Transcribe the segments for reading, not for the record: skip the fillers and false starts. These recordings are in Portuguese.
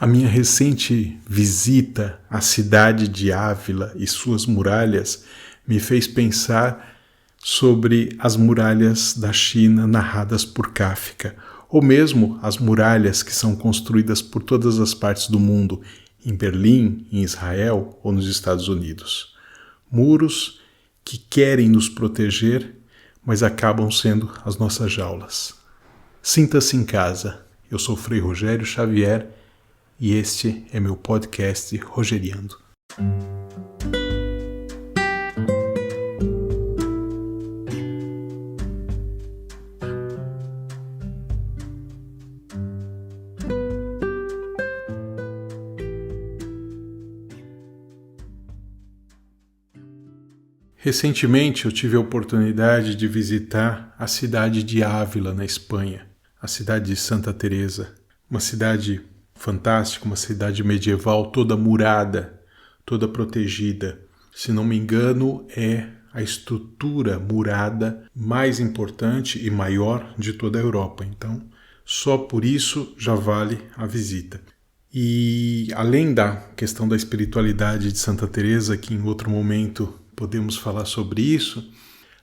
A minha recente visita à cidade de Ávila e suas muralhas me fez pensar sobre as muralhas da China narradas por Kafka, ou mesmo as muralhas que são construídas por todas as partes do mundo, em Berlim, em Israel ou nos Estados Unidos. Muros que querem nos proteger, mas acabam sendo as nossas jaulas. Sinta-se em casa. Eu sou Frei Rogério Xavier e este é meu podcast Rogeriando. Recentemente eu tive a oportunidade de visitar a cidade de Ávila, na Espanha, a cidade de Santa Teresa, uma cidade fantástica, uma cidade medieval toda murada, toda protegida. Se não me engano, é a estrutura murada mais importante e maior de toda a Europa. Então, só por isso já vale a visita. E além da questão da espiritualidade de Santa Teresa, que em outro momento podemos falar sobre isso,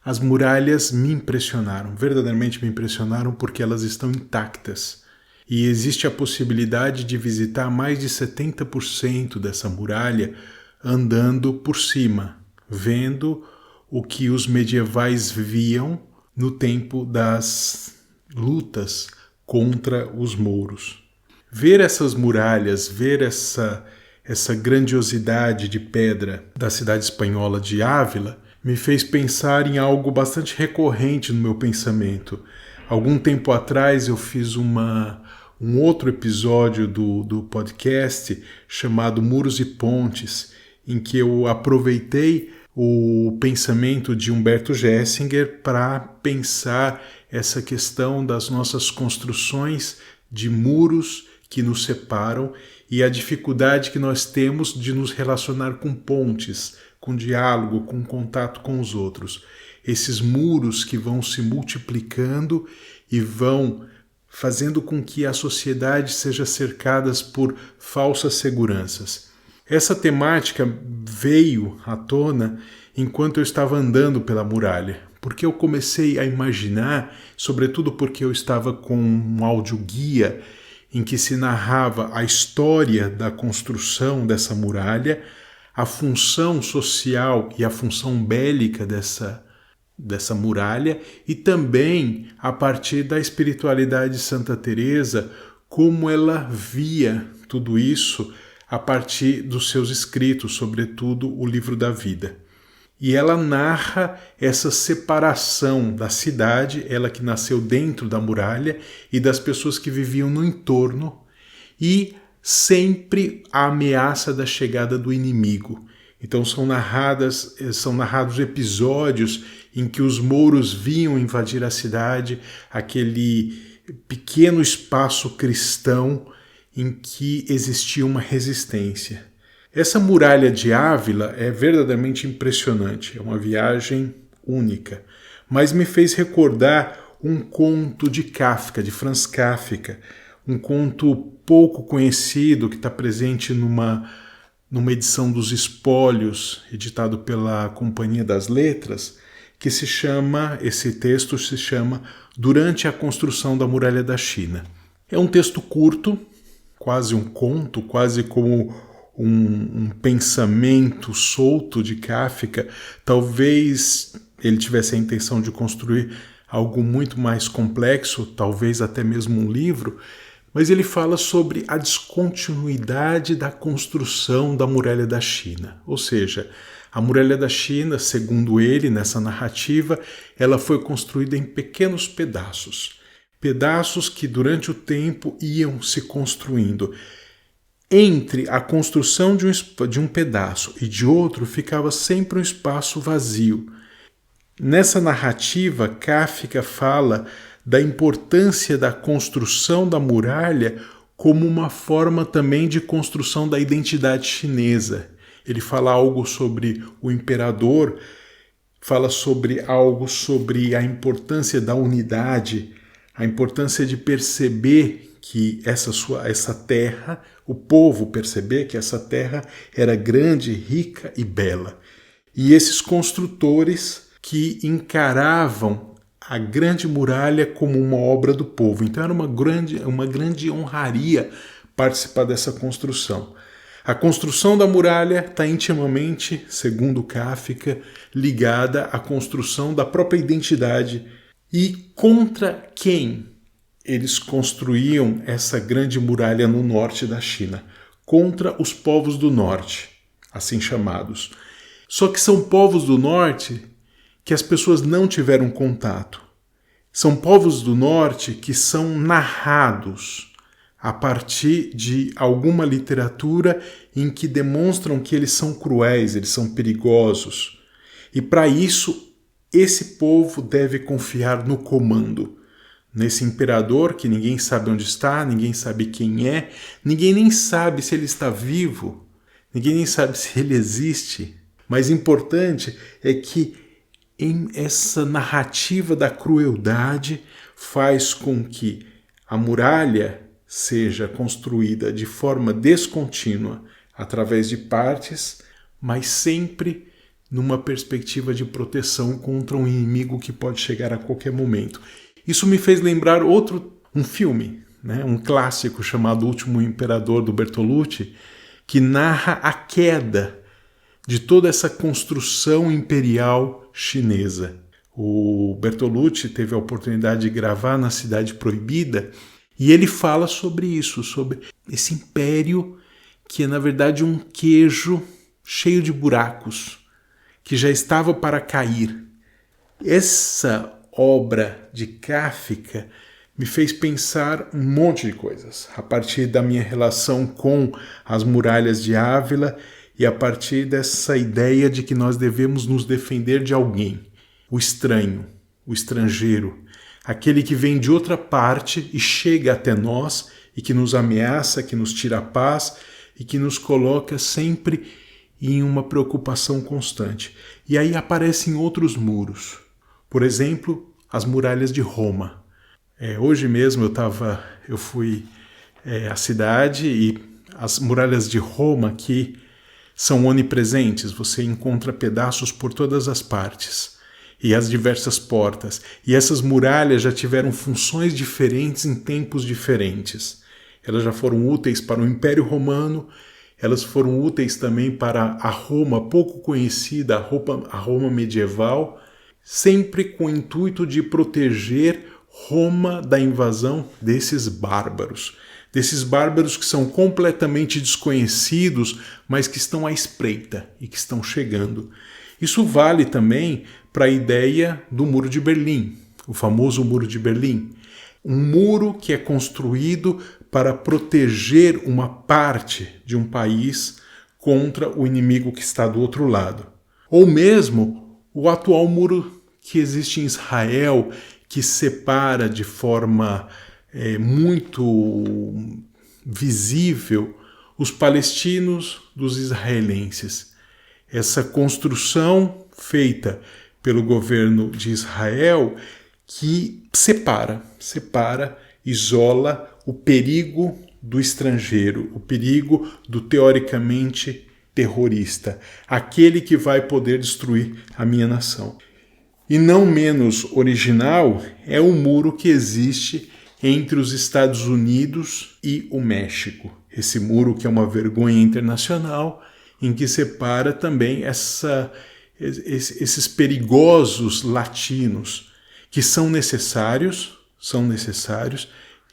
as muralhas me impressionaram, verdadeiramente me impressionaram porque elas estão intactas. E existe a possibilidade de visitar mais de 70% dessa muralha andando por cima, vendo o que os medievais viam no tempo das lutas contra os mouros. Ver essas muralhas, ver essa grandiosidade de pedra da cidade espanhola de Ávila me fez pensar em algo bastante recorrente no meu pensamento. Algum tempo atrás eu fiz um outro episódio do podcast chamado Muros e Pontes, em que eu aproveitei o pensamento de Humberto Gessinger para pensar essa questão das nossas construções de muros que nos separam e a dificuldade que nós temos de nos relacionar com pontes, com diálogo, com contato com os outros. Esses muros que vão se multiplicando e vão fazendo com que a sociedade seja cercada por falsas seguranças. Essa temática veio à tona enquanto eu estava andando pela muralha, porque eu comecei a imaginar, sobretudo porque eu estava com um audioguia em que se narrava a história da construção dessa muralha, a função social e a função bélica dessa muralha e também a partir da espiritualidade de Santa Teresa, como ela via tudo isso a partir dos seus escritos, sobretudo o Livro da Vida. E ela narra essa separação da cidade, ela que nasceu dentro da muralha, e das pessoas que viviam no entorno, e sempre a ameaça da chegada do inimigo. Então são narrados episódios em que os mouros vinham invadir a cidade, aquele pequeno espaço cristão em que existia uma resistência. Essa muralha de Ávila é verdadeiramente impressionante, é uma viagem única, mas me fez recordar um conto de Kafka, de Franz Kafka, um conto pouco conhecido que está presente numa edição dos Espólios, editado pela Companhia das Letras, que esse texto se chama Durante a Construção da Muralha da China. É um texto curto, quase um conto, quase como um pensamento solto de Kafka. Talvez ele tivesse a intenção de construir algo muito mais complexo, talvez até mesmo um livro, mas ele fala sobre a descontinuidade da construção da Muralha da China. Ou seja, a Muralha da China, segundo ele, nessa narrativa, ela foi construída em pequenos pedaços. Pedaços que durante o tempo iam se construindo. Entre a construção de um pedaço e de outro ficava sempre um espaço vazio. Nessa narrativa, Kafka fala da importância da construção da muralha como uma forma também de construção da identidade chinesa. Ele fala algo sobre o imperador, fala sobre a importância da unidade, a importância de perceber que essa terra, o povo perceber que essa terra era grande, rica e bela. E esses construtores que encaravam a grande muralha como uma obra do povo. Então era uma grande honraria participar dessa construção. A construção da muralha está intimamente, segundo Kafka, ligada à construção da própria identidade. E contra quem eles construíam essa grande muralha no norte da China? Contra os povos do norte, assim chamados. Só que são povos do norte que as pessoas não tiveram contato. São povos do norte que são narrados a partir de alguma literatura em que demonstram que eles são cruéis, eles são perigosos. E para isso, esse povo deve confiar no comando, nesse imperador que ninguém sabe onde está, ninguém sabe quem é, ninguém nem sabe se ele está vivo, ninguém nem sabe se ele existe. Mas importante é que essa narrativa da crueldade faz com que a muralha seja construída de forma descontínua, através de partes, mas sempre numa perspectiva de proteção contra um inimigo que pode chegar a qualquer momento. Isso me fez lembrar um filme, um clássico chamado O Último Imperador, do Bertolucci, que narra a queda de toda essa construção imperial chinesa. O Bertolucci teve a oportunidade de gravar na Cidade Proibida e ele fala sobre isso, sobre esse império que é, na verdade, um queijo cheio de buracos, que já estava para cair. Essa obra de Kafka me fez pensar um monte de coisas, a partir da minha relação com as muralhas de Ávila e a partir dessa ideia de que nós devemos nos defender de alguém, o estranho, o estrangeiro, aquele que vem de outra parte e chega até nós e que nos ameaça, que nos tira a paz e que nos coloca sempre em uma preocupação constante. E aí aparecem outros muros. Por exemplo, as muralhas de Roma. Hoje mesmo eu fui à cidade e as muralhas de Roma aqui são onipresentes, você encontra pedaços por todas as partes, e as diversas portas. E essas muralhas já tiveram funções diferentes em tempos diferentes. Elas já foram úteis para o Império Romano, elas foram úteis também para a Roma pouco conhecida, a Roma medieval, sempre com o intuito de proteger Roma da invasão desses bárbaros que são completamente desconhecidos, mas que estão à espreita e que estão chegando. Isso vale também para a ideia do Muro de Berlim, o famoso Muro de Berlim. Um muro que é construído para proteger uma parte de um país contra o inimigo que está do outro lado. Ou mesmo o atual muro que existe em Israel, que separa de forma muito visível os palestinos dos israelenses. Essa construção feita pelo governo de Israel que separa, isola o perigo do estrangeiro, o perigo do teoricamente terrorista, aquele que vai poder destruir a minha nação. E não menos original é o muro que existe entre os Estados Unidos e o México. Esse muro que é uma vergonha internacional, em que separa também esses perigosos latinos, que são necessários,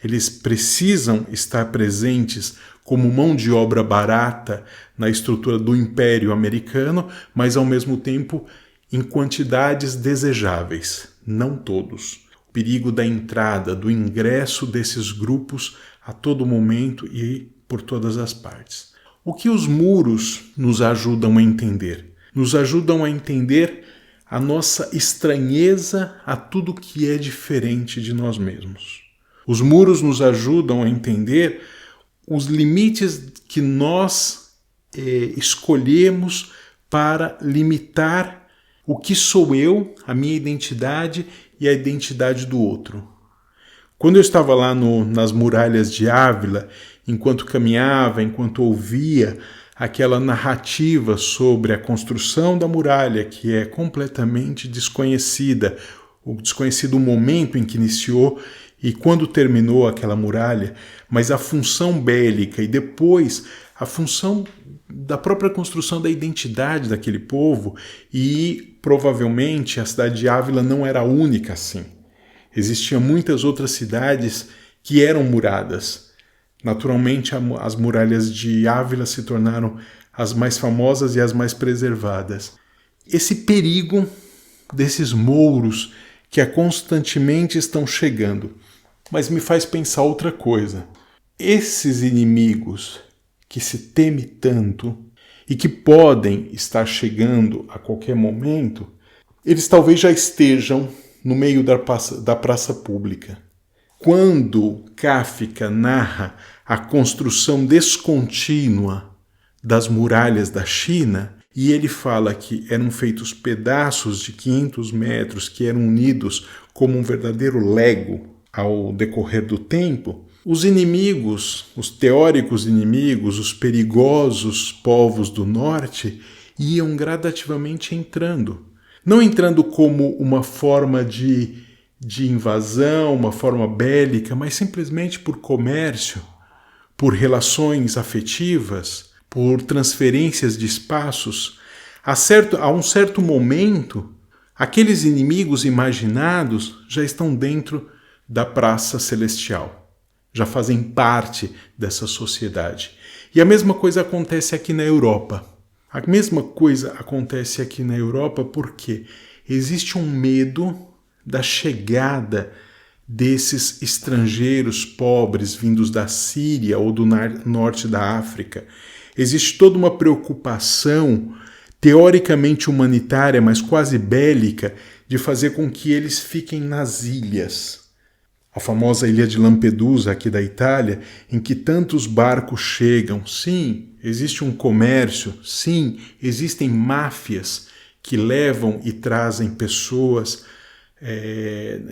eles precisam estar presentes como mão de obra barata na estrutura do Império Americano, mas ao mesmo tempo em quantidades desejáveis, não todos. O perigo da entrada, do ingresso desses grupos a todo momento e por todas as partes. O que os muros nos ajudam a entender? Nos ajudam a entender a nossa estranheza a tudo que é diferente de nós mesmos. Os muros nos ajudam a entender os limites que nós escolhemos para limitar o que sou eu, a minha identidade e a identidade do outro. Quando eu estava lá nas muralhas de Ávila, enquanto caminhava, enquanto ouvia aquela narrativa sobre a construção da muralha, que é completamente desconhecida, o desconhecido momento em que iniciou e quando terminou aquela muralha, mas a função bélica e depois a função da própria construção da identidade daquele povo, e provavelmente a cidade de Ávila não era a única assim. Existiam muitas outras cidades que eram muradas. Naturalmente, as muralhas de Ávila se tornaram as mais famosas e as mais preservadas. Esse perigo desses mouros que constantemente estão chegando, mas me faz pensar outra coisa. Esses inimigos que se teme tanto e que podem estar chegando a qualquer momento, eles talvez já estejam no meio da praça pública. Quando Kafka narra a construção descontínua das muralhas da China, e ele fala que eram feitos pedaços de 500 metros que eram unidos como um verdadeiro Lego ao decorrer do tempo, os inimigos, os teóricos inimigos, os perigosos povos do norte iam gradativamente entrando. Não entrando como uma forma de invasão, uma forma bélica, mas simplesmente por comércio, por relações afetivas, por transferências de espaços. A um certo momento, aqueles inimigos imaginados já estão dentro da praça celestial. Já fazem parte dessa sociedade. E a mesma coisa acontece aqui na Europa. A mesma coisa acontece aqui na Europa porque existe um medo da chegada desses estrangeiros pobres vindos da Síria ou do norte da África. Existe toda uma preocupação teoricamente humanitária, mas quase bélica, de fazer com que eles fiquem nas ilhas. A famosa ilha de Lampedusa, aqui da Itália, em que tantos barcos chegam. Sim, existe um comércio. Sim, existem máfias que levam e trazem pessoas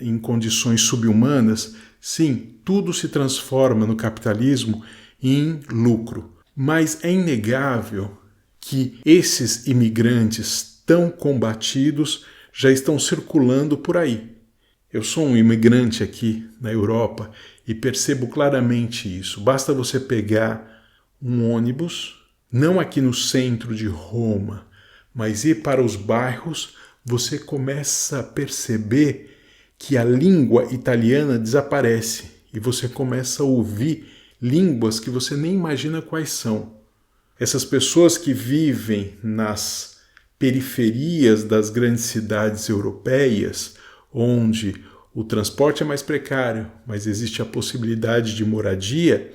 em condições subhumanas. Sim, tudo se transforma no capitalismo em lucro. Mas é inegável que esses imigrantes tão combatidos já estão circulando por aí. Eu sou um imigrante aqui na Europa e percebo claramente isso. Basta você pegar um ônibus, não aqui no centro de Roma, mas ir para os bairros, você começa a perceber que a língua italiana desaparece e você começa a ouvir línguas que você nem imagina quais são. Essas pessoas que vivem nas periferias das grandes cidades europeias, onde o transporte é mais precário, mas existe a possibilidade de moradia,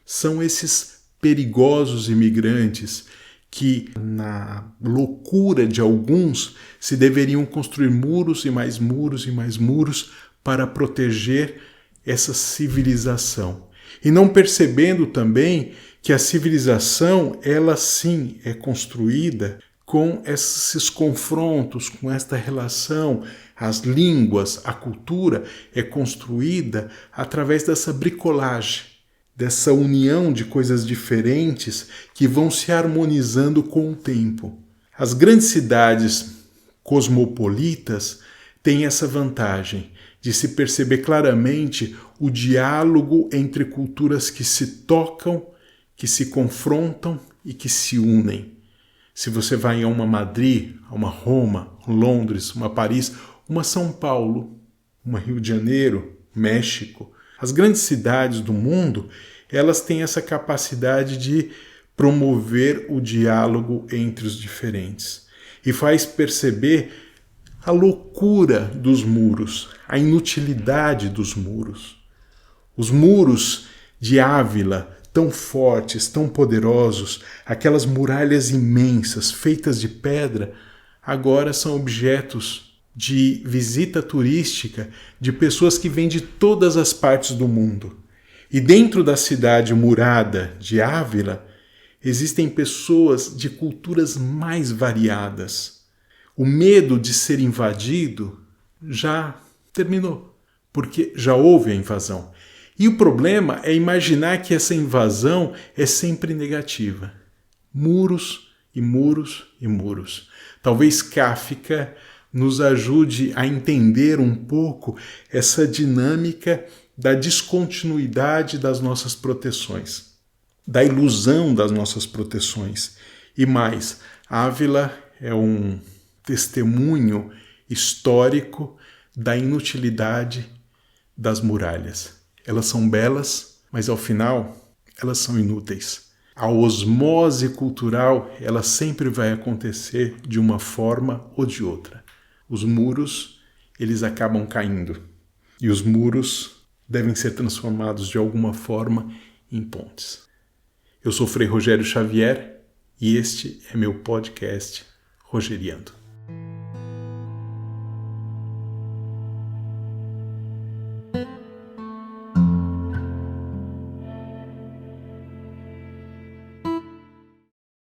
são esses perigosos imigrantes que, na loucura de alguns, se deveriam construir muros e mais muros e mais muros para proteger essa civilização. E não percebendo também que a civilização, ela sim é construída com esses confrontos, com esta relação. As línguas, a cultura é construída através dessa bricolagem, dessa união de coisas diferentes que vão se harmonizando com o tempo. As grandes cidades cosmopolitas têm essa vantagem de se perceber claramente o diálogo entre culturas que se tocam, que se confrontam e que se unem. Se você vai a uma Madrid, a uma Roma, Londres, uma Paris, uma São Paulo, uma Rio de Janeiro, México, as grandes cidades do mundo, elas têm essa capacidade de promover o diálogo entre os diferentes. E faz perceber a loucura dos muros, a inutilidade dos muros. Os muros de Ávila, tão fortes, tão poderosos, aquelas muralhas imensas, feitas de pedra, agora são objetos de visita turística de pessoas que vêm de todas as partes do mundo. E dentro da cidade murada de Ávila, existem pessoas de culturas mais variadas. O medo de ser invadido já terminou, porque já houve a invasão. E o problema é imaginar que essa invasão é sempre negativa. Muros e muros e muros. Talvez Kafka nos ajude a entender um pouco essa dinâmica da descontinuidade das nossas proteções, da ilusão das nossas proteções. E mais, Ávila é um testemunho histórico da inutilidade das muralhas. Elas são belas, mas ao final elas são inúteis. A osmose cultural, ela sempre vai acontecer de uma forma ou de outra. Os muros, eles acabam caindo. E os muros devem ser transformados de alguma forma em pontes. Eu sou Frei Rogério Xavier e este é meu podcast Rogeriando.